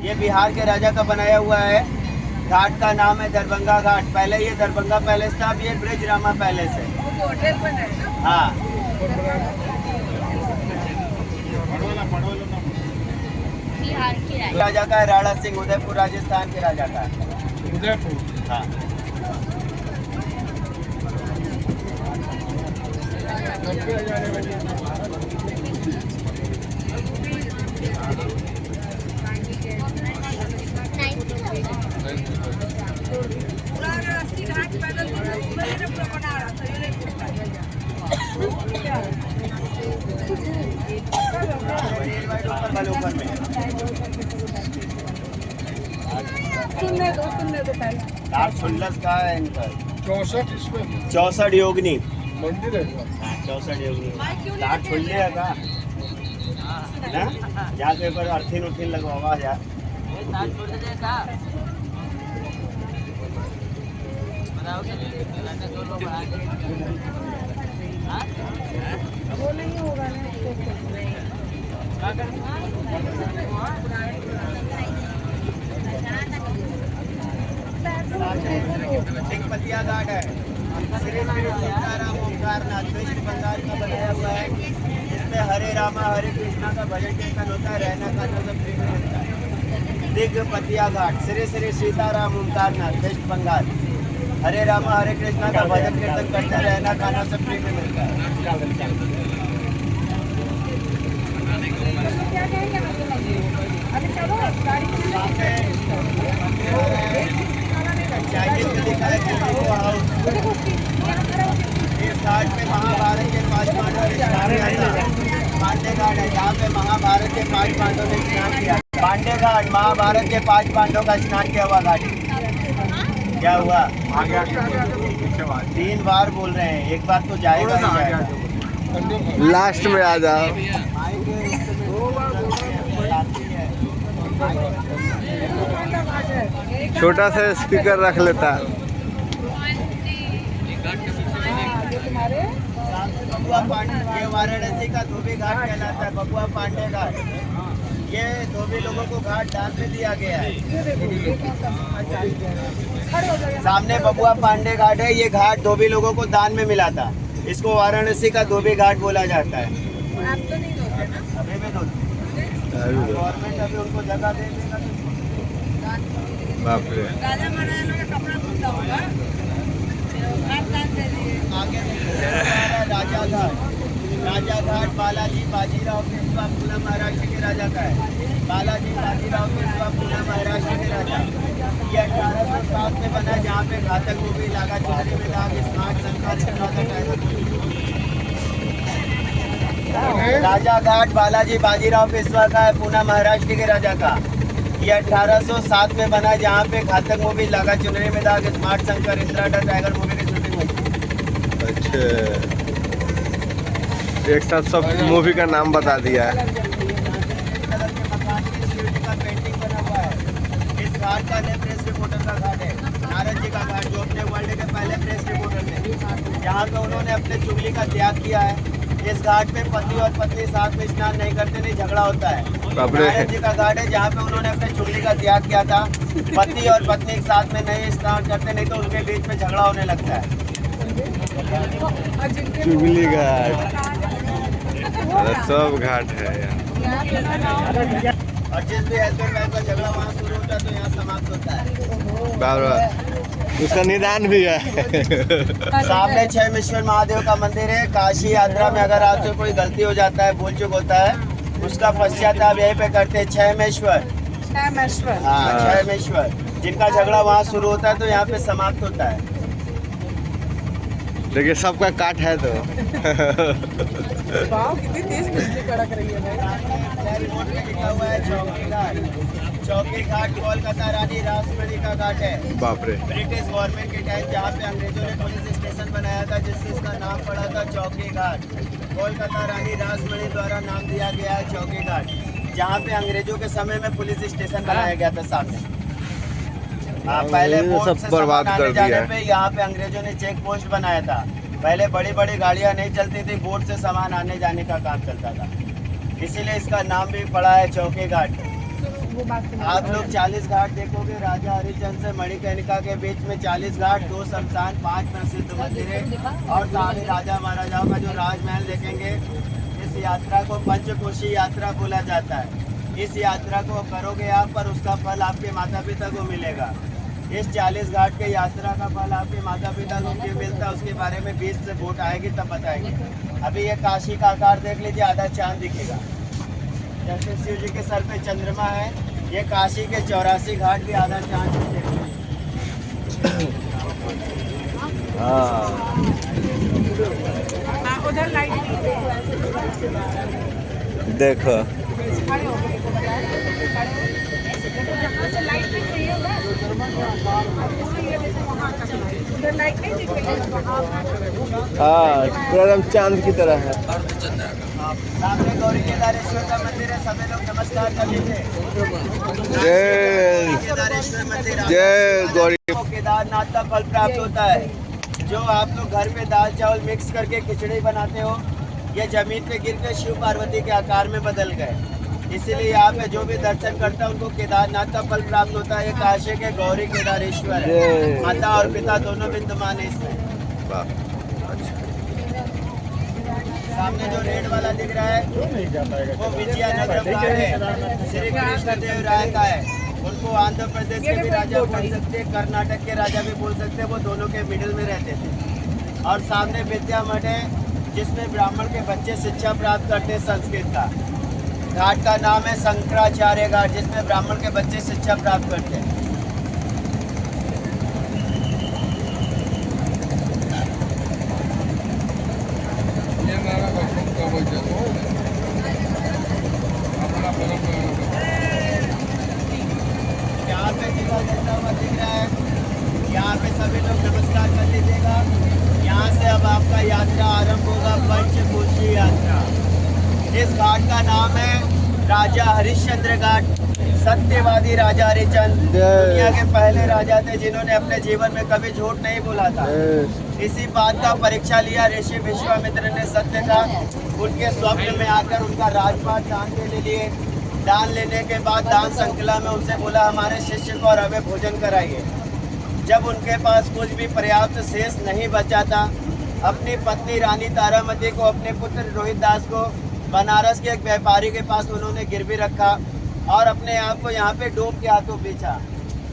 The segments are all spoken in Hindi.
ये बिहार के राजा का बनाया हुआ है। घाट का नाम है दरभंगा घाट। पहले ये दरभंगा पैलेस था, अब ये ब्रिज रामा पैलेस है। होटल बना है ना? हाँ। बिहार के राजा का है, राणा सिंह, उदयपुर राजस्थान के राजा का है। उदयपुर। हाँ। सुनने दो पहले। 816 का है इनका। 64 इसमें 64 योगिनी। मंदिर है। 64 योगिनी। 816 का ना, जाके पर अर्थिन उर्थिन लगवावा यार। वो नहीं होगा ना। पतिया घाट है। श्री सीताराम ओंकारनाथ वेस्ट बंगाल का बनाया हुआ है, जिसमें हरे रामा हरे कृष्णा का भजन कीर्तन होता है, रहना खाना सब फ्री में मिलता है। दिग्ग पतिया घाट, श्री श्री सीताराम ओंकारनाथ वेस्ट बंगाल। हरे रामा हरे कृष्णा का भजन कीर्तन करते, रहना खाना सब फ्री में मिलता है। क्या कहेंगे अभी चलो गाड़ी इस घाट पे महाभारत के 5 पांडवों ने स्नान किया था। पांडे घाट है, जहाँ पे महाभारत के 5 पांडवों ने स्नान किया। पांडे घाट महाभारत के 5 पांडवों का स्नान किया हुआ घाट। क्या हुआ? 3 बार बोल रहे हैं, एक बार तो जाएगा ही जाएगा। लास्ट में आ जाओ। छोटा सा स्पीकर रख लेता। बबुआ पांडे, ये वाराणसी का धोबी घाट कहलाता है। बबुआ पांडे घाट, ये धोबी लोगों को घाट दान में दिया गया है। सामने बबुआ पांडे घाट है, ये घाट धोबी लोगों को दान में मिला था। इसको वाराणसी का धोबी घाट बोला जाता है। आप तो नहीं दोगे ना? अभी भी धोते, गवर्नमेंट अभी उनको जगह दे देगा। बाप रे। राजा महाराजा का कपड़ा खुलता होगा। आगे राजा घाट, राजा घाट बालाजी बाजीराव पेशवा पूना महाराष्ट्र के राजा का है। बालाजी बाजीराव पेशवा पूना महाराष्ट्र के राजा। ये 1807 में बना, जहाँ पे घातक गोभी लागा चुनरी में दाग स्मार्ट संख्या। राजा घाट बालाजी बाजीराव पेशवा का है, पूना महाराष्ट्र के राजा का। ये 1807 में बना, जहाँ पे घातक मूवी लागा चुनरी में दाग smart Shankar Indira tiger movie की शूटिंग हुई। अच्छा, एक साथ सब मूवी का नाम बता दिया है। पेंटिंग बना हुआ है। इस घाट का नेम प्रेस रिपोर्टर का घाट है। नारद जी का घाट, जो अपने वर्ल्ड के पहले प्रेस रिपोर्टर थे, जहाँ पे उन्होंने अपने चुगली का त्याग किया है। इस घाट पे पति और पत्नी साथ में स्नान नहीं करते, नहीं झगड़ा होता है। नारद जी का घाट है, जहाँ पे उन्होंने अपने चुगली का त्याग किया था। पति और पत्नी साथ में नहीं स्नान करते, नहीं तो उनके बीच में झगड़ा होने लगता है। चुगली घाट, सब घाट है यहाँ। और जिस भी हस्बैंड वाइफ का झगड़ा वहाँ शुरू होता है तो यहाँ समाप्त होता है। बाबा, उसका निदान भी है। सामने क्षयमेश्वर महादेव का मंदिर है। काशी यात्रा में अगर आपसे कोई गलती हो जाता है, भूल चूक होता है, उसका पश्चाताप यहीं पे करते हैं। क्षयमेश्वर, हाँ क्षयमेश्वर। जिनका झगड़ा वहाँ शुरू होता है तो यहाँ पे समाप्त होता है। देखिए सबका काट है तो। कितनी तेज बिजली कड़क रही है भाई। बोर्ड पे लिखा हुआ है चौकी घाट। चौकी घाट कोलकाता रानी रासमणी का घाट है। बाप रे। ब्रिटिश गवर्नमेंट के टाइम जहाँ पे अंग्रेजों ने पुलिस स्टेशन बनाया था, जिससे इसका नाम पड़ा था चौकी घाट। कोलकाता रानी रासमणी द्वारा नाम दिया गया है चौकी घाट, जहाँ पे अंग्रेजों के समय में पुलिस स्टेशन बनाया गया था सामने। हाँ, पहले बोट से सामान आने जाने पे यहाँ पे अंग्रेजों ने चेक पोस्ट बनाया था। पहले बड़ी बड़ी गाड़ियाँ नहीं चलती थी, बोट से सामान आने जाने का काम चलता था, इसीलिए इसका नाम भी पड़ा है चौकी घाट। वो बात सुनो। आप लोग 40 घाट देखोगे, राजा हरिश्चंद्र से मणिकर्णिका के बीच में 40 घाट, 2 शमशान, 5 प्रसिद्ध मंदिरें और सारे राजा महाराजाओं का जो राजमहल देखेंगे। इस यात्रा को पंचकोशी यात्रा बोला जाता है। इस यात्रा को करोगे आप, पर उसका फल आपके माता पिता को मिलेगा। इस 40 घाट के यात्रा का फल आपके माता पिता को क्यों मिलता है, उसके बारे में 20 से वोट आएगी तब बताएंगे। अभी ये काशी का आकार देख लीजिए, आधा चांद दिखेगा। जैसे शिव जी के सर पे चंद्रमा है, ये काशी के 84 घाट भी आधा चांद दिखेगा। हाँ, उधर लाइट देखो खड़े हो गए, जहाँ से लाइट दिख रही है ना, उधर लाइट नहीं दिख रही है। हाँ, पूरा एकदम चांद की तरह है। सामने गौरी केदारेश्वर का मंदिर है, सभी लोग नमस्कार कर लीजिए। जय केदारेश्वर मंदिर, जय गौरी। केदारनाथ का फल प्राप्त होता है। जो आप लोग घर पे दाल चावल मिक्स करके खिचड़ी बनाते हो, ये जमीन पे गिर के शिव पार्वती के आकार में बदल गए। इसीलिए यहाँ पे जो भी दर्शन करता है उनको केदारनाथ का फल प्राप्त होता है। ये काशी के गौरी केदारेश्वर है, माता और पिता दोनों विद्यमान है इसमें। वाह, सामने जो रेड वाला दिख रहा है वो विजयनगरम का है, श्री कृष्ण देव राय का है। उनको आंध्र प्रदेश के भी राजा बोल सकते हैं, कर्नाटक के राजा भी बोल सकते हैं, वो दोनों के मिडिल में रहते थे। और सामने विद्या मठ है, जिसमें ब्राह्मण के बच्चे शिक्षा प्राप्त करते हैं संस्कृत का। घाट का नाम है शंकराचार्य घाट, जिसमें ब्राह्मण के बच्चे शिक्षा प्राप्त करते हैं। ये नारा भगवान का वचन हो, अपना परम यहाँ पे जिला जलता हुआ दिख रहा है, यहाँ पे सभी लोग नमस्कार कर लीजिएगा। यहाँ से अब आपका यात्रा आरंभ होगा, पंचकोशी यात्रा। इस घाट का नाम है राजा हरिश्चंद्र घाट। सत्यवादी राजा हरिश्चंद्र दुनिया के पहले राजा थे, जिन्होंने अपने जीवन में कभी झूठ नहीं बोला था। इसी बात का परीक्षा लिया ऋषि विश्वामित्र ने सत्य का। उनके स्वप्न में आकर उनका राजपाट दान के लिए दान लेने के बाद दान श्रृंखला में उनसे बोला, हमारे शिष्य को और हमें भोजन कराइए। जब उनके पास कुछ भी पर्याप्त शेष नहीं बचा था, अपनी पत्नी रानी तारामती को, अपने पुत्र रोहित दास को बनारस के एक व्यापारी के पास उन्होंने गिरवी रखा और अपने आप को यहाँ पे डूब के हाथों बेचा,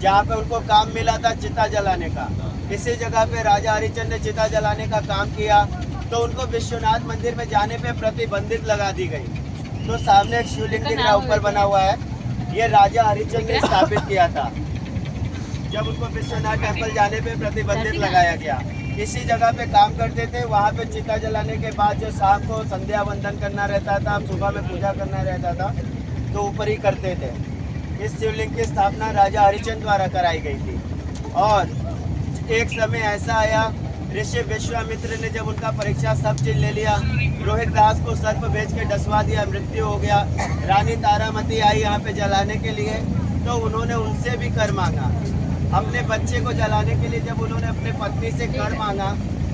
जहाँ पे उनको काम मिला था चिता जलाने का। इसी जगह पे राजा हरिश्चंद्र ने चिता जलाने का काम किया, तो उनको विश्वनाथ मंदिर में जाने पे प्रतिबंधित लगा दी गई। तो सामने एक शिवलिंग दिख रहा ऊपर बना हुआ है, ये राजा हरिश्चंद्र ने स्थापित किया था। जब उनको विश्वनाथ टेम्पल जाने पे प्रतिबंधित लगाया गया, इसी जगह पे काम करते थे। वहाँ पे चिता जलाने के बाद जो शाम को संध्या वंदन करना रहता था, सुबह में पूजा करना रहता था, तो ऊपर ही करते थे। इस शिवलिंग की स्थापना राजा हरिश्चंद्र द्वारा कराई गई थी। और एक समय ऐसा आया, ऋषि विश्वामित्र ने जब उनका परीक्षा सब चीज ले लिया, रोहित दास को सर्प भेज के डसवा दिया, मृत्यु हो गया। रानी तारामती आई यहाँ पे जलाने के लिए, तो उन्होंने उनसे भी कर मांगा। अपने बच्चे को जलाने के लिए जब उन्होंने अपने पत्नी से कर मांगा,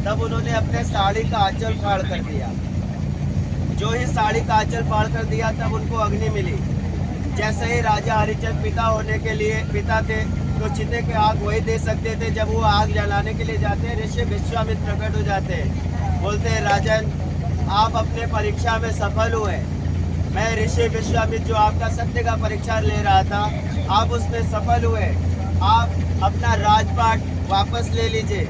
तब उन्होंने अपने साड़ी का आंचल फाड़ कर दिया। जो ही साड़ी का आंचल फाड़ कर दिया, तब उनको अग्नि मिली। जैसे ही राजा हरिश्चंद्र पिता होने के लिए पिता थे, तो चिते के आग वही दे सकते थे। जब वो आग जलाने के लिए जाते हैं, ऋषि विश्वामित्र प्रकट हो जाते हैं, बोलते हैं, राजन आप अपने परीक्षा में सफल हुए। मैं ऋषि विश्वामित्र जो आपका सत्य का परीक्षा ले रहा था, आप उसमें सफल हुए। आप अपना राजपाट वापस ले लीजिए।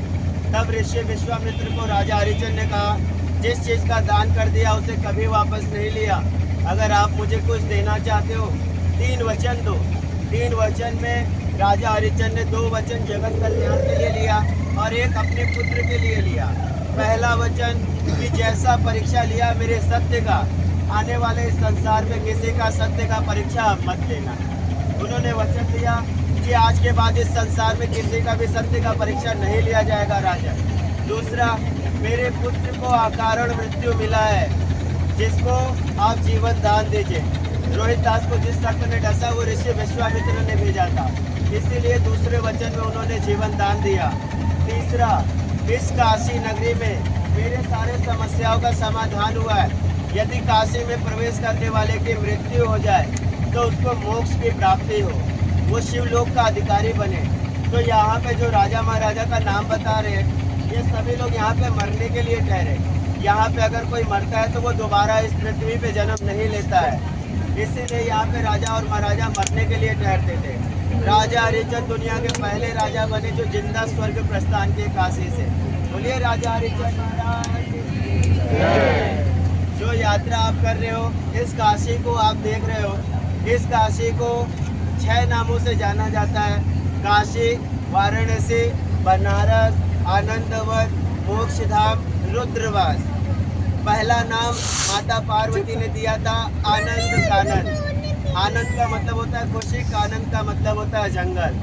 तब ऋषि विश्वामित्र को राजा हरिश्चंद्र ने कहा, जिस चीज़ का दान कर दिया उसे कभी वापस नहीं लिया। अगर आप मुझे कुछ देना चाहते हो, 3 वचन दो। 3 वचन में राजा हरिश्चंद्र ने 2 वचन जगत कल्याण के लिए लिया और एक अपने पुत्र के लिए लिया। पहला वचन कि जैसा परीक्षा लिया मेरे सत्य का, आने वाले इस संसार में किसी का सत्य का परीक्षा मत लेना। उन्होंने वचन दिया कि आज के बाद इस संसार में किसी का भी सत्य का परीक्षा नहीं लिया जाएगा राजा। दूसरा, मेरे पुत्र को अकारण मृत्यु मिला है, जिसको आप जीवन दान दीजिए। रोहित दास को जिस सर्प ने डसा वो ऋषि विश्वामित्र ने भेजा था, इसीलिए दूसरे वचन में उन्होंने जीवन दान दिया। तीसरा, इस काशी नगरी में मेरे सारे समस्याओं का समाधान हुआ है। यदि काशी में प्रवेश करने वाले की मृत्यु हो जाए तो उसको मोक्ष की प्राप्ति हो, वो शिवलोक का अधिकारी बने। तो यहाँ पे जो राजा महाराजा का नाम बता रहे हैं, ये सभी लोग यहाँ पे मरने के लिए ठहरे। यहाँ पे अगर कोई मरता है तो वो दोबारा इस पृथ्वी पे जन्म नहीं लेता है, इसीलिए यहाँ पे राजा और महाराजा मरने के लिए ठहरते थे। राजा हरिश्चंद्र दुनिया के पहले राजा बने जो जिंदा स्वर्ग प्रस्थान किए काशी से। बोलिए राजा हरिश्चंद्र महाराज की। जो यात्रा आप कर रहे हो, इस काशी को आप देख रहे हो, इस काशी को 6 नामों से जाना जाता है। काशी, वाराणसी, बनारस, आनंदवन, मोक्षधाम, रुद्रवास। पहला नाम माता पार्वती ने दिया था आनंद कानन। आनंद का मतलब होता है खुशी, कानन का मतलब होता है जंगल।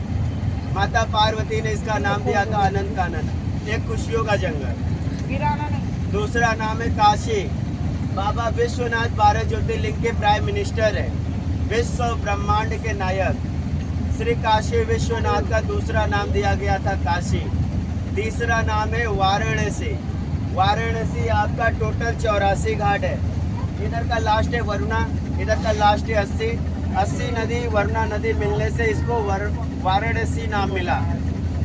माता पार्वती ने इसका नाम दिया था आनंद कानन, एक खुशियों का जंगल। वीराना नहीं। दूसरा नाम है काशी। बाबा विश्वनाथ 12 ज्योतिर्लिंग के प्राइम मिनिस्टर है, विश्व ब्रह्मांड के नायक। श्री काशी विश्वनाथ का दूसरा नाम दिया गया था काशी। तीसरा नाम है वाराणसी। वाराणसी आपका टोटल 84 घाट है। इधर का लास्ट है वरुणा, इधर का लास्ट है 80 नदी, वरुणा नदी मिलने से इसको वाराणसी नाम मिला।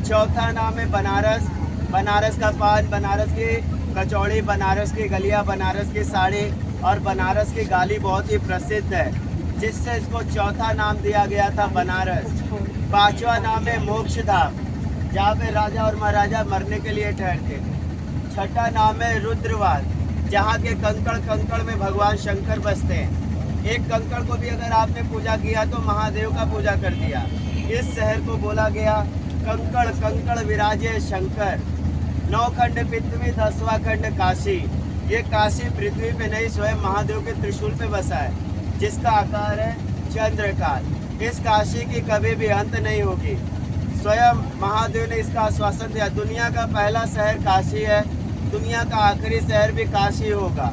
चौथा नाम है बनारस। बनारस का पान, बनारस की कचौड़ी, बनारस की गलिया, बनारस की साड़ी और बनारस की गाली बहुत ही प्रसिद्ध है, जिससे इसको चौथा नाम दिया गया था बनारस। पांचवा नाम है मोक्षधाम, जहाँ पे राजा और महाराजा मरने के लिए ठहरते थे। छठा नाम है रुद्रवास, जहाँ के कंकड़ में भगवान शंकर बसते हैं। एक कंकड़ को भी अगर आपने पूजा किया तो महादेव का पूजा कर दिया। इस शहर को बोला गया कंकड़ कंकड़ विराजे शंकर। 9 खंड पृथ्वी, 10वां खंड काशी। ये काशी पृथ्वी पे नहीं, स्वयं महादेव के त्रिशूल पे बसा है, जिसका आकार है चंद्रकाल। इस काशी की कभी भी अंत नहीं होगी। स्वयं महादेव ने इसका आश्वासन दिया, दुनिया का पहला शहर काशी है, दुनिया का आखिरी शहर भी काशी होगा।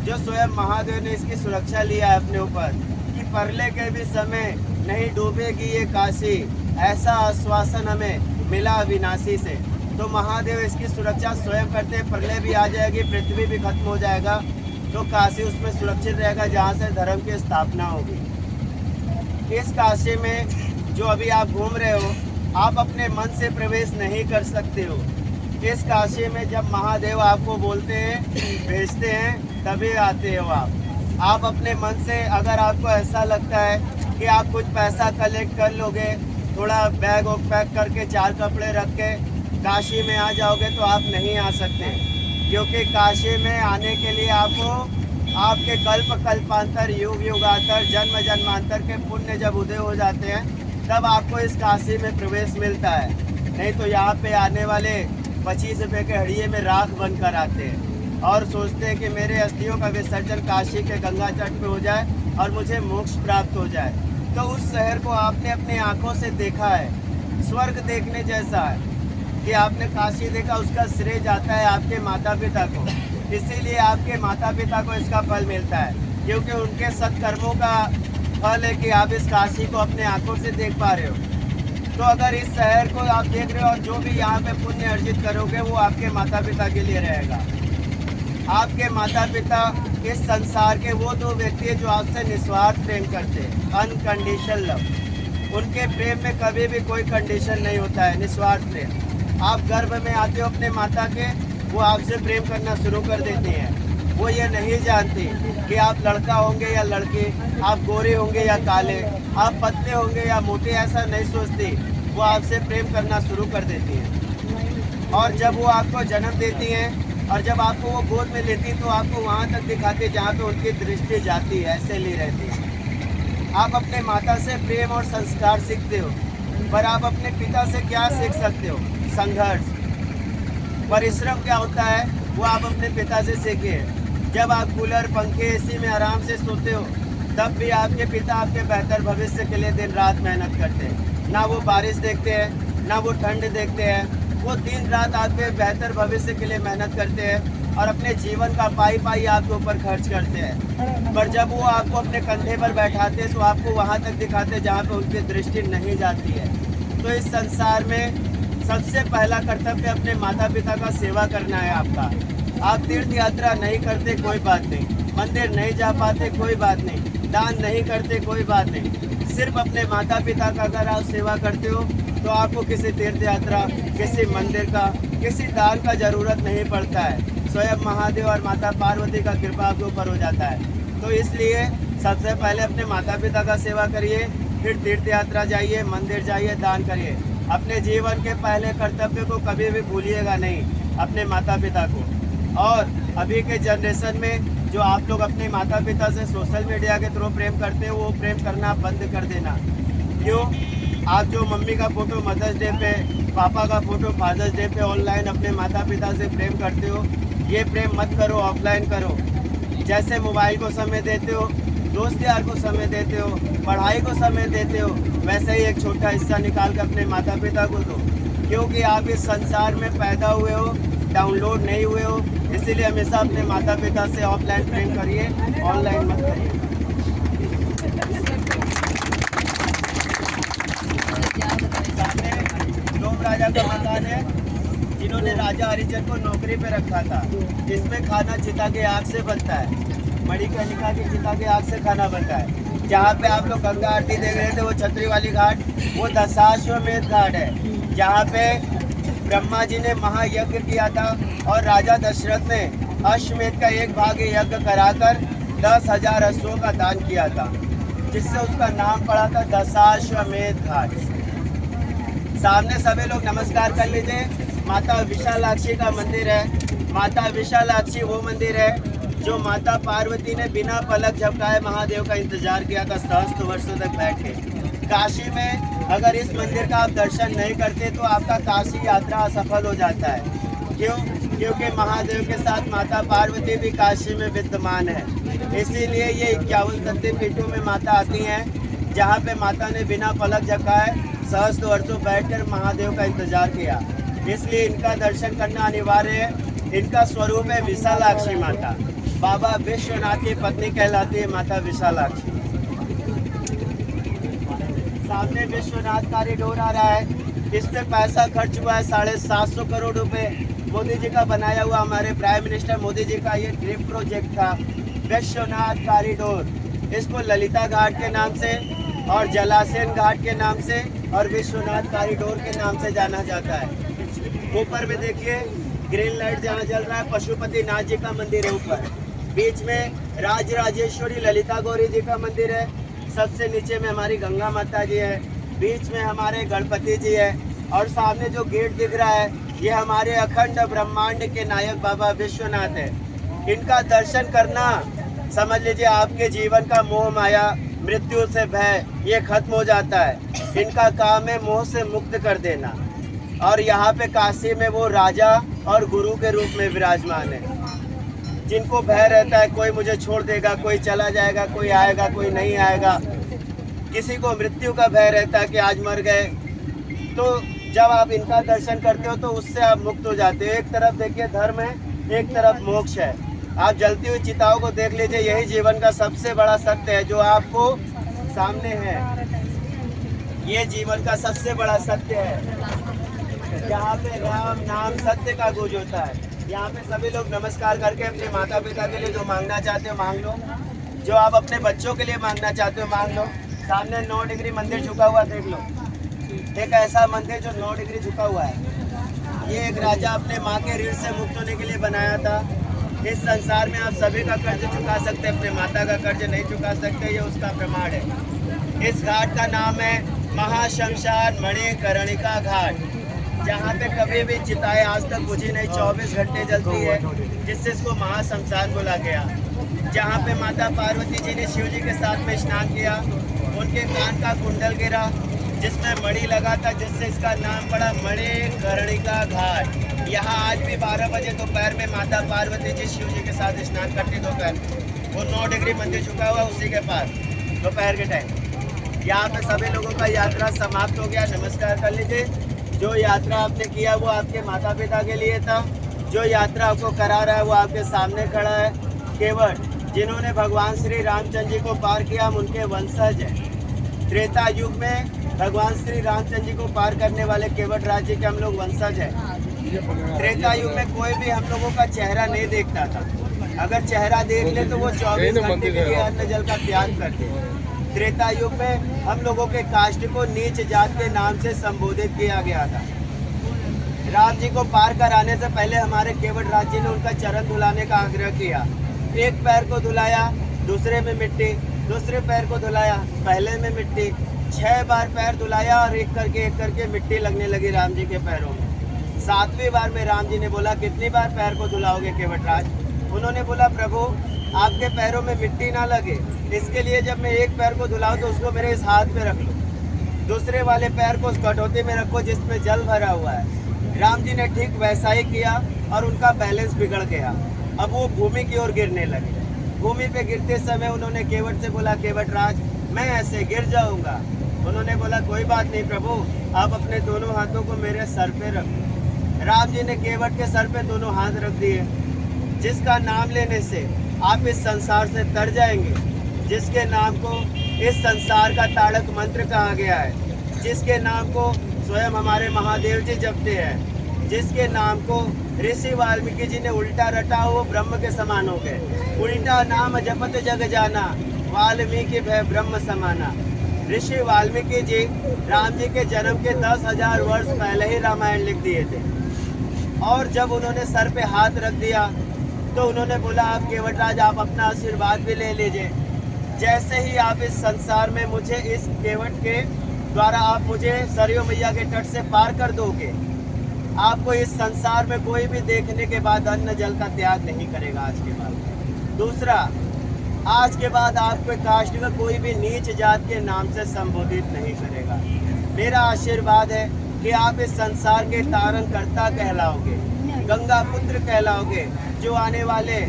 जो स्वयं महादेव ने इसकी सुरक्षा लिया है अपने ऊपर कि परले के भी समय नहीं डूबेगी ये काशी, ऐसा आश्वासन हमें मिला अविनाशी से। तो महादेव इसकी सुरक्षा स्वयं करते हैं। प्रलय भी आ जाएगी, पृथ्वी भी खत्म हो जाएगा, तो काशी उसमें सुरक्षित रहेगा जहाँ से धर्म की स्थापना होगी। इस काशी में जो अभी आप घूम रहे हो, आप अपने मन से प्रवेश नहीं कर सकते हो। इस काशी में जब महादेव आपको बोलते हैं, भेजते हैं, तभी आते हो आप अपने मन से। अगर आपको ऐसा लगता है कि आप कुछ पैसा कलेक्ट कर लोगे, थोड़ा बैग वैग पैक करके 4 कपड़े रख के काशी में आ जाओगे, तो आप नहीं आ सकते, क्योंकि काशी में आने के लिए आपको आपके कल्प कल्पांतर, युग युगांतर, जन्म जन्मांतर के पुण्य जब उदय हो जाते हैं, तब आपको इस काशी में प्रवेश मिलता है। नहीं तो यहाँ पे आने वाले 25 रुपये के हड़िये में राख बनकर आते हैं और सोचते हैं कि मेरे अस्थियों का विसर्जन काशी के गंगा तट पे हो जाए और मुझे मोक्ष प्राप्त हो जाए। तो उस शहर को आपने अपनी आंखों से देखा है, स्वर्ग देखने जैसा है कि आपने काशी देखा, उसका श्रेय जाता है आपके माता पिता को। इसीलिए आपके माता पिता को इसका फल मिलता है, क्योंकि उनके सत्कर्मों का फल है कि आप इस काशी को अपने आंखों से देख पा रहे हो। तो अगर इस शहर को आप देख रहे हो और जो भी यहाँ पे पुण्य अर्जित करोगे, वो आपके माता पिता के लिए रहेगा। आपके माता पिता इस संसार के वो 2 व्यक्ति हैं जो आपसे निस्वार्थ प्रेम करते हैं, अनकंडीशनल लव। उनके प्रेम में कभी भी कोई कंडीशन नहीं होता है, निस्वार्थ प्रेम। आप गर्भ में आते हो अपने माता के, वो आपसे प्रेम करना शुरू कर देते हैं। वो ये नहीं जानती कि आप लड़का होंगे या लड़की, आप गोरे होंगे या काले, आप पतले होंगे या मोटे, ऐसा नहीं सोचती। वो आपसे प्रेम करना शुरू कर देती हैं। और जब वो आपको जन्म देती हैं और जब आपको वो गोद में लेती हैं, तो आपको वहाँ तक दिखाती है जहाँ पे उनकी दृष्टि जाती है, ऐसे ली रहती है। आप अपने माता से प्रेम और संस्कार सीखते हो, पर आप अपने पिता से क्या सीख सकते हो? संघर्ष, परिश्रम क्या होता है वो आप अपने पिता से सीखिए। जब आप कूलर, पंखे, एसी में आराम से सोते हो, तब भी आपके पिता आपके बेहतर भविष्य के लिए दिन रात मेहनत करते हैं। ना वो बारिश देखते हैं, ना वो ठंड देखते हैं, वो दिन रात आपके बेहतर भविष्य के लिए मेहनत करते हैं और अपने जीवन का पाई आपके ऊपर खर्च करते हैं। पर जब वो आपको अपने कंधे पर बैठाते हैं, तो आपको वहाँ तक दिखाते हैं जहाँ पर उनकी दृष्टि नहीं जाती है। तो इस संसार में सबसे पहला कर्तव्य अपने माता पिता का सेवा करना है आपका। आप तीर्थ यात्रा नहीं करते, कोई बात नहीं, मंदिर नहीं जा पाते, कोई बात नहीं, दान नहीं करते कोई बात नहीं, सिर्फ अपने माता पिता का अगर आप सेवा करते हो तो आपको किसी तीर्थ यात्रा, किसी मंदिर का, किसी दान का ज़रूरत नहीं पड़ता है। स्वयं महादेव और माता पार्वती का कृपा आपके ऊपर हो जाता है। तो इसलिए सबसे पहले अपने माता पिता का सेवा करिए, फिर तीर्थ यात्रा जाइए, मंदिर जाइए, दान करिए। अपने जीवन के पहले कर्तव्य को कभी भी भूलिएगा नहीं, अपने माता पिता को। और अभी के जनरेशन में जो आप लोग अपने माता पिता से सोशल मीडिया के थ्रू प्रेम करते हो, वो प्रेम करना बंद कर देना। क्यों? आप जो मम्मी का फ़ोटो मदर्स डे पे, पापा का फ़ोटो फादर्स डे पे ऑनलाइन अपने माता पिता से प्रेम करते हो, ये प्रेम मत करो, ऑफलाइन करो। जैसे मोबाइल को समय देते हो, दोस्त यार को समय देते हो, पढ़ाई को समय देते हो, वैसे ही एक छोटा हिस्सा निकाल कर अपने माता पिता को दो। क्योंकि आप इस संसार में पैदा हुए हो, डाउनलोड नहीं हुए हो। इसीलिए हमेशा अपने माता पिता से ऑफलाइन प्रेम करिए, ऑनलाइन मत करिए। सामने डोम राजा का मकान है, जिन्होंने राजा हरिचंद को नौकरी पे रखा था। इसमें खाना चिता के आग से बनता है, मणिकर्णिका की चिता के आग से खाना बनता है। जहाँ पे आप लोग गंगा आरती देख रहे थे, वो छतरी वाली घाट, वो दशाश्वमेध घाट है, जहाँ पे ब्रह्मा जी ने महायज्ञ किया था और राजा दशरथ ने अश्वमेध का एक भाग यज्ञ कराकर 10,000 अश्वों का दान किया था, जिससे उसका नाम पड़ा था दशाश्वमेध घाट। सामने सभी लोग नमस्कार कर लीजिए। माता विशालाक्षी का मंदिर है। माता विशालाक्षी वो मंदिर है जो माता पार्वती ने बिना पलक झपकाए महादेव का इंतजार किया था सहस्त्र वर्षों तक बैठ के। काशी में अगर इस मंदिर का आप दर्शन नहीं करते तो आपका काशी यात्रा असफल हो जाता है। क्यों? क्योंकि महादेव के साथ माता पार्वती भी काशी में विद्यमान है। इसीलिए ये 51 शक्तिपीठों में माता आती हैं, जहाँ पे माता ने बिना पलक झपकाए सहस्त्र वर्षों बैठकर महादेव का इंतजार किया। इसलिए इनका दर्शन करना अनिवार्य है। इनका स्वरूप है विशालाक्षी माता। बाबा विश्वनाथ की पत्नी कहलाती है माता विशालाक्षी। सामने विश्वनाथ कॉरिडोर आ रहा है, इस पे पैसा खर्च हुआ है 750 करोड़ रुपए। मोदी जी का बनाया हुआ, हमारे प्राइम मिनिस्टर मोदी जी का ये ड्रीम प्रोजेक्ट था, विश्वनाथ कॉरिडोर। इसको ललिता घाट के नाम से और जलासेन घाट के नाम से और विश्वनाथ कॉरिडोर के नाम से जाना जाता है। ऊपर में देखिए ग्रीन लाइट जहाँ जल रहा है, पशुपति नाथ जी का मंदिर है ऊपर। बीच में राजराजेश्वरी ललिता गौरी जी का मंदिर है। सबसे नीचे में हमारी गंगा माता जी है। बीच में हमारे गणपति जी है। और सामने जो गेट दिख रहा है, ये हमारे अखंड ब्रह्मांड के नायक बाबा विश्वनाथ है। इनका दर्शन करना समझ लीजिए आपके जीवन का मोह माया, मृत्यु से भय, ये खत्म हो जाता है। इनका काम है मोह से मुक्त कर देना। और यहाँ पे काशी में वो राजा और गुरु के रूप में विराजमान है। जिनको भय रहता है कोई मुझे छोड़ देगा, कोई चला जाएगा, कोई आएगा, कोई नहीं आएगा, किसी को मृत्यु का भय रहता है कि आज मर गए, तो जब आप इनका दर्शन करते हो तो उससे आप मुक्त हो जाते हो। एक तरफ देखिए धर्म है, एक तरफ मोक्ष है। आप जलती हुई चिताओं को देख लीजिए, यही जीवन का सबसे बड़ा सत्य है जो आपको सामने है। ये जीवन का सबसे बड़ा सत्य है। यहाँ पे राम नाम सत्य का गुज होता है। यहाँ पे सभी लोग नमस्कार करके अपने माता पिता के लिए जो मांगना चाहते हो मांग लो, जो आप अपने बच्चों के लिए मांगना चाहते हो मांग लो। सामने 9 डिग्री मंदिर झुका हुआ देख लो, एक ऐसा मंदिर जो 9 डिग्री झुका हुआ है। ये एक राजा अपने माँ के ऋण से मुक्त होने के लिए बनाया था। इस संसार में आप सभी का कर्ज चुका सकते, अपने माता का कर्ज नहीं चुका सकते, ये उसका प्रमाण है। इस घाट का नाम है महाशमशान मणिकर्णिका घाट, जहाँ पे कभी भी चिताएं आज तक बुझी नहीं, 24 घंटे जलती है, जिससे इसको महाशमशान बोला गया। जहाँ पे माता पार्वती जी ने शिव जी के साथ में स्नान किया, उनके कान का कुंडल गिरा जिसमें मणि लगा था, जिससे इसका नाम पड़ा मणिकर्णिका घाट। यहाँ आज भी 12 बजे दोपहर में माता पार्वती जी शिव जी के साथ स्नान करती दोपहर। वो 9 डिग्री मंदिर झुका हुआ उसी के पास दोपहर के टाइम। यहाँ पे सभी लोगों का यात्रा समाप्त हो गया, नमस्कार कर लीजिए। जो यात्रा आपने किया वो आपके माता पिता के लिए था, जो यात्रा आपको करा रहा है वो आपके सामने खड़ा है। केवल जिन्होंने भगवान श्री रामचंद्र जी को पार किया हम उनके वंशज हैं। त्रेता युग में भगवान श्री रामचंद्र जी को पार करने वाले केवट राज्य के हम लोग वंशज हैं। त्रेता युग में कोई भी हम लोगों का चेहरा नहीं देखता था। अगर चेहरा देख ले तो वो 24 घंटे के लिए अन्न जल का त्याग करते। त्रेता युग में हम लोगों के कास्ट को नीच जात के नाम से संबोधित किया गया था। राम जी को पार कराने से पहले हमारे केवट राज जी ने उनका चरण धुलाने का आग्रह किया। एक पैर को धुलाया, दूसरे में मिट्टी, दूसरे पैर को धुलाया, पहले में मिट्टी, 6 बार पैर धुलाया और एक करके मिट्टी लगने लगी राम जी के पैरों में। 7वीं बार में राम जी ने बोला, कितनी बार पैर को धुलाओगे केवटराज? उन्होंने बोला, प्रभु आपके पैरों में मिट्टी ना लगे, इसके लिए जब मैं एक पैर को धुलाऊं तो उसको मेरे इस हाथ में रख लो, दूसरे वाले पैर को उस कटोती में रखो जिसमें जल भरा हुआ है। राम जी ने ठीक वैसा ही किया और उनका बैलेंस बिगड़ गया। अब वो भूमि की ओर गिरने लगे। भूमि पे गिरते समय उन्होंने केवट से बोला, केवटराज मैं ऐसे गिर जाऊंगा। उन्होंने बोला, कोई बात नहीं प्रभु, आप अपने दोनों हाथों को मेरे सर पे रखो। राम जी ने केवट के सर पे दोनों हाथ रख दिए। जिसका नाम लेने से आप इस संसार से तर जाएंगे, जिसके नाम को इस संसार का ताड़क मंत्र कहा गया है, जिसके नाम को स्वयं हमारे महादेव जी जपते हैं, जिसके नाम को ऋषि वाल्मीकि जी ने उल्टा रटा हो ब्रह्म के समान हो गए। उल्टा नाम जपत जग जाना, वाल्मीकि भय ब्रह्म समाना। ऋषि वाल्मीकि जी राम जी के जन्म के 10,000 वर्ष पहले ही रामायण लिख दिए थे। और जब उन्होंने सर पे हाथ रख दिया तो उन्होंने बोला, आप केवटराज आप अपना आशीर्वाद भी ले लीजिए। जैसे ही आप इस संसार में मुझे इस केवट के द्वारा आप मुझे सरयू मैया के तट से पार कर दोगे, आपको इस संसार में कोई भी देखने के बाद अन्न जल का त्याग नहीं करेगा आज के बाद। दूसरा, आज के बाद आपके कास्ट में कोई भी नीच जात के नाम से संबोधित नहीं करेगा। मेरा आशीर्वाद है कि आप इस संसार के तारण कर्ता कहलाओगे, गंगा पुत्र कहलाओगे, जो आने वाले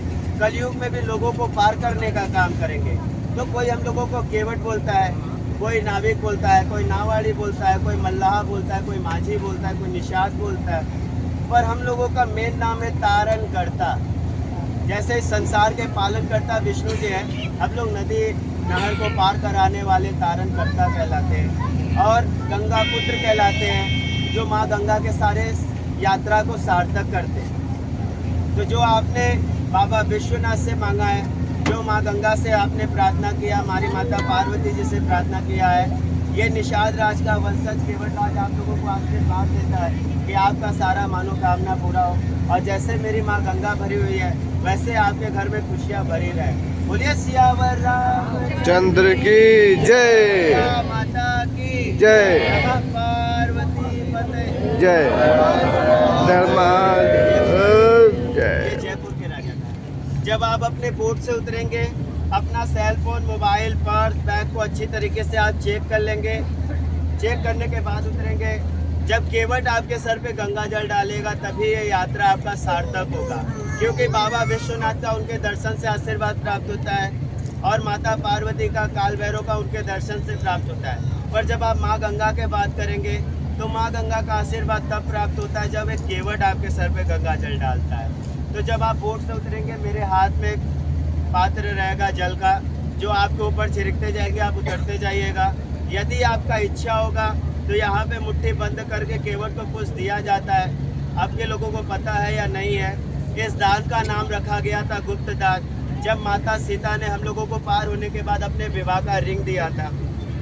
कलयुग में भी लोगों को पार करने का काम करेंगे। तो कोई हम लोगों को केवट बोलता है, कोई नाविक बोलता है, कोई नावाड़ी बोलता है, कोई मल्लाह बोलता है, कोई माझी बोलता है, कोई निषाद बोलता है, पर हम लोगों का मेन नाम है तारण कर्ता। जैसे इस संसार के पालन कर्ता विष्णु जी हैं, हम लोग नदी नहर को पार कराने वाले तारण कर्ता कहलाते हैं और गंगा पुत्र कहलाते हैं, जो माँ गंगा के सारे यात्रा को सार्थक करते हैं। तो जो आपने बाबा विश्वनाथ से मांगा है, जो माँ गंगा से आपने प्रार्थना किया, हमारी माता पार्वती जी से प्रार्थना किया है, ये निषाद राज का वंशज केवटराज आप लोगों को आशीर्वाद देता है कि आपका सारा मनोकामना पूरा हो। और जैसे मेरी माँ गंगा भरी हुई है, वैसे आपके घर में खुशियाँ भरी रहे। बोलिए सियावर चंद्र की जय, माता की जय, पार्वती पते जय, धर्माल ये जय। जयपुर के राजा का। जब आप अपने बोट से उतरेंगे, अपना cell phone, mobile, purse, bag को अच्छी तरीके से आप चेक कर लेंगे। चेक करने के बाद उतरेंगे। जब केवट आपके सर पे गंगा जल डालेगा तभी ये यात्रा आपका सार्थक होगा, क्योंकि बाबा विश्वनाथ का उनके दर्शन से आशीर्वाद प्राप्त होता है और माता पार्वती का, काल भैरव का उनके दर्शन से प्राप्त होता है। पर जब आप माँ गंगा के बात करेंगे तो माँ गंगा का आशीर्वाद तब प्राप्त होता है जब एक केवट आपके सर पे गंगा जल डालता है। तो जब आप बोट से उतरेंगे, मेरे हाथ में एक पात्र रहेगा जल का, जो आपके ऊपर छिड़कते जाएंगे, आप उतरते जाइएगा। यदि आपका इच्छा होगा तो यहाँ पे मुट्ठी बंद करके केवट को कुछ दिया जाता है। आपके लोगों को पता है या नहीं है, इस दान का नाम रखा गया था गुप्त दान। जब माता सीता ने हम लोगों को पार होने के बाद अपने विवाह का रिंग दिया था,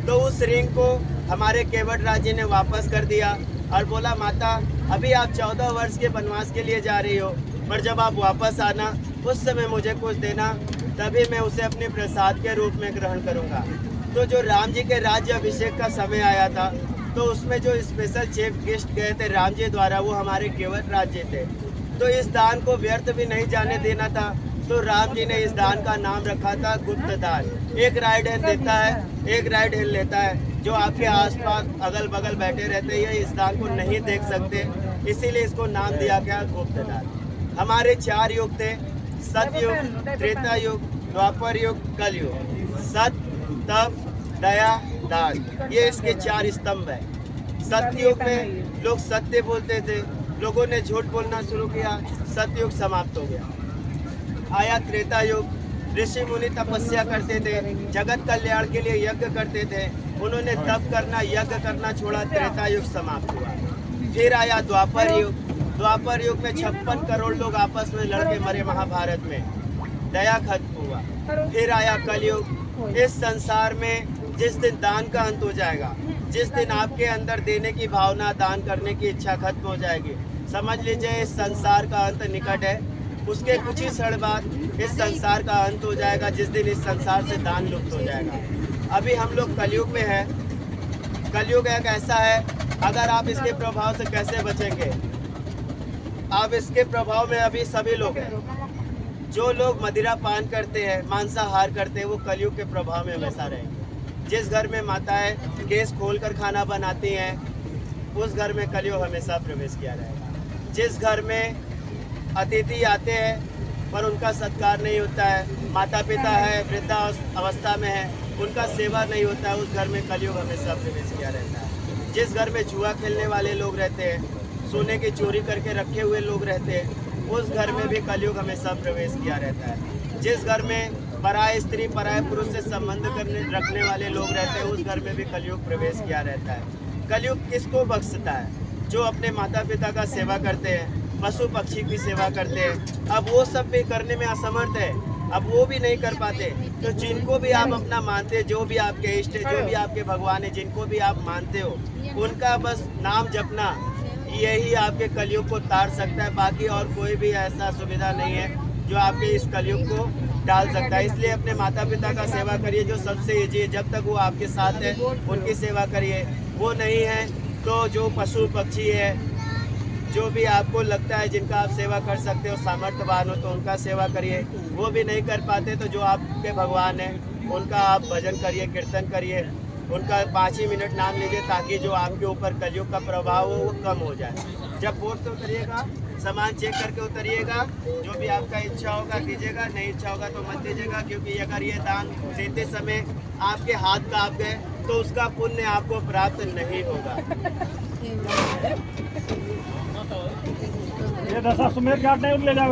तो उस रिंग को हमारे केवट राज जी ने वापस कर दिया और बोला, माता अभी आप 14 वर्ष के वनवास के लिए जा रही हो, पर जब आप वापस आना उस समय मुझे कुछ देना, तभी मैं उसे अपने प्रसाद के रूप में ग्रहण करूँगा। तो जो राम जी के राज्य अभिषेक का समय आया था, तो उसमें जो स्पेशल चीफ गेस्ट गए थे राम जी द्वारा, वो हमारे केवट राज जी थे। तो इस दान को व्यर्थ भी नहीं जाने देना था, तो राम जी ने इस दान का नाम रखा था गुप्त दान। एक राइट हैंड देता है, एक राइट हैंड लेता है। जो आपके आसपास अगल बगल बैठे रहते हैं, इस दान को नहीं देख सकते, इसीलिए इसको नाम दिया गया गुप्त दान। हमारे 4 युग थे, सतयुग, त्रेता युग, द्वापर युग, कलयुग। सत्य, तप, दया, दान, ये इसके 4 स्तंभ है। सतयुग में लोग सत्य बोलते थे, लोगों ने झूठ बोलना शुरू किया, सतयुग समाप्त हो गया। आया त्रेता युग, ऋषि मुनि तपस्या करते थे, जगत कल्याण के लिए यज्ञ करते थे, उन्होंने तप करना, यज्ञ करना छोड़ा, त्रेता युग समाप्त हुआ। फिर आया द्वापर युग। द्वापर युग में 56 करोड़ लोग आपस में लड़के मरे महाभारत में। दया खत्म हुआ, फिर आया कलयुग। इस संसार में जिस दिन दान का अंत हो जाएगा, जिस दिन आपके अंदर देने की भावना, दान करने की इच्छा खत्म हो जाएगी, समझ लीजिए इस संसार का अंत निकट है। उसके कुछ ही क्षण बाद इस संसार का अंत हो जाएगा, जिस दिन इस संसार से दान लुप्त हो जाएगा। अभी हम लोग कलयुग में हैं। कलयुग एक ऐसा है, अगर आप इसके प्रभाव से कैसे बचेंगे? आप इसके प्रभाव में अभी सभी लोग हैं। जो लोग मदिरा पान करते हैं, मांसाहार करते हैं, वो कलयुग के प्रभाव में हमेशा रहेंगे। जिस घर में माताएं गैस खोलकर खाना बनाती हैं, उस घर में कलयुग हमेशा प्रवेश किया रहेगा। जिस घर में अतिथि आते हैं पर उनका सत्कार नहीं होता है, माता पिता है वृद्धा अवस्था में है, उनका सेवा नहीं होता है, उस घर में कलयुग हमेशा प्रवेश किया रहता है। जिस घर में जुआ खेलने वाले लोग रहते हैं, सोने की चोरी करके रखे हुए लोग रहते हैं, उस घर में भी कलयुग हमेशा प्रवेश किया रहता है। जिस घर में पराय स्त्री पराय पुरुष से संबंध रखने वाले लोग रहते हैं, उस घर में भी कलयुग प्रवेश किया रहता है। कलयुग किसको बख्शता है? जो अपने माता पिता का सेवा करते हैं, पशु पक्षी की सेवा करते हैं। अब वो सब भी करने में असमर्थ है, अब वो भी नहीं कर पाते, तो जिनको भी आप अपना मानते, जो भी आपके इष्ट है, जो भी आपके भगवान है, जिनको भी आप मानते हो, उनका बस नाम जपना, यही आपके कलयुग को तार सकता है। बाकी और कोई भी ऐसा सुविधा नहीं है जो आपके इस कलयुग को डाल सकता है। इसलिए अपने माता पिता का सेवा करिए, जो सबसे ईजी है। जब तक वो आपके साथ है, उनकी सेवा करिए। वो नहीं है तो जो पशु पक्षी है, जो भी आपको लगता है जिनका आप सेवा कर सकते हो, सामर्थ्यवान हो, तो उनका सेवा करिए। वो भी नहीं कर पाते तो जो आपके भगवान हैं उनका आप भजन करिए, कीर्तन करिए, उनका 5 ही मिनट नाम लीजिए, ताकि जो आपके ऊपर कलयुग का प्रभाव हो वो कम हो जाए। जब वोट तो करिएगा, सामान चेक करके उतरिएगा। जो भी आपका इच्छा होगा दीजिएगा, नहीं इच्छा होगा तो मत दीजिएगा, क्योंकि अगर ये दान देते समय आपके हाथ कांप गए तो उसका पुण्य आपको प्राप्त नहीं होगा। ये 10 सुमेर घाट नहीं ले जाओ।